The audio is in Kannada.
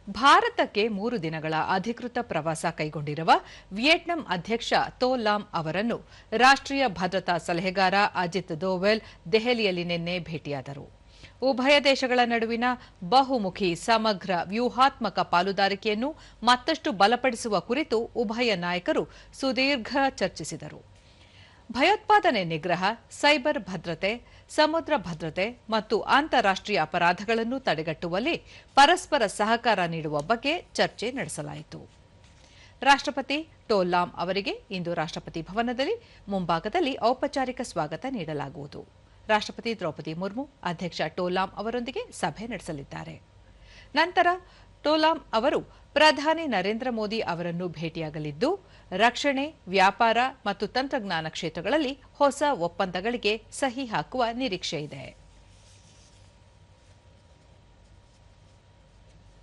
ಭಾರತಕ್ಕೆ 3 ದಿನಗಳ ಅಧಿಕೃತ ಪ್ರವಾಸ ಕೈಗೊಂಡಿರುವ ವಿಯೆಟ್ನಾಂ ಅಧ್ಯಕ್ಷ ಥೋ ಲಾಮ್ ಅವರನ್ನು ರಾಷ್ಟ್ರೀಯ ಭದ್ರತಾ ಸಲಹೆಗಾರ ಅಜಿತ್ ದೋವಲ್ ದೆಹಲಿಯಲ್ಲಿ ನಿನ್ನೆ ಭೇಟಿಯಾದರು. ಉಭಯ ದೇಶಗಳ ನಡುವಿನ ಬಹುಮುಖಿ ಸಮಗ್ರ ವ್ಯೂಹಾತ್ಮಕ ಪಾಲುದಾರಿಕೆಯನ್ನು ಮತ್ತಷ್ಟು ಬಲಪಡಿಸುವ ಕುರಿತು ಉಭಯ ನಾಯಕರು ಸುದೀರ್ಘ ಚರ್ಚಿಸಿದರು. ಭಯೋತ್ಪಾದನೆ ನಿಗ್ರಹ, ಸೈಬರ್ ಭದ್ರತೆ, ಸಮುದ್ರ ಭದ್ರತೆ ಮತ್ತು ಅಂತಾರಾಷ್ಟ್ರೀಯ ಅಪರಾಧಗಳನ್ನು ತಡೆಗಟ್ಟುವಲ್ಲಿ ಪರಸ್ಪರ ಸಹಕಾರ ನೀಡುವ ಬಗ್ಗೆ ಚರ್ಚೆ ನಡೆಸಲಾಯಿತು. ರಾಷ್ಟ್ರಪತಿ ಥೋ ಲಾಮ್ ಅವರಿಗೆ ಇಂದು ರಾಷ್ಟ್ರಪತಿ ಭವನದಲ್ಲಿ ಮುಂಭಾಗದಲ್ಲಿ ಔಪಚಾರಿಕ ಸ್ವಾಗತ ನೀಡಲಾಗುವುದು. ರಾಷ್ಟ್ರಪತಿ ದ್ರೌಪದಿ ಮುರ್ಮು ಅಧ್ಯಕ್ಷ ಥೋ ಲಾಮ್ ಅವರೊಂದಿಗೆ ಸಭೆ ನಡೆಸಲಿದ್ದಾರೆ. ನಂತರ ಥೋ ಲಾಮ್ ಅವರು ಪ್ರಧಾನಿ ನರೇಂದ್ರ ಮೋದಿ ಅವರನ್ನು ಭೇಟಿಯಾಗಲಿದ್ದು, ರಕ್ಷಣೆ, ವ್ಯಾಪಾರ ಮತ್ತು ತಂತ್ರಜ್ಞಾನ ಕ್ಷೇತ್ರಗಳಲ್ಲಿ ಹೊಸ ಒಪ್ಪಂದಗಳಿಗೆ ಸಹಿ ಹಾಕುವ ನಿರೀಕ್ಷೆಯಿದೆ.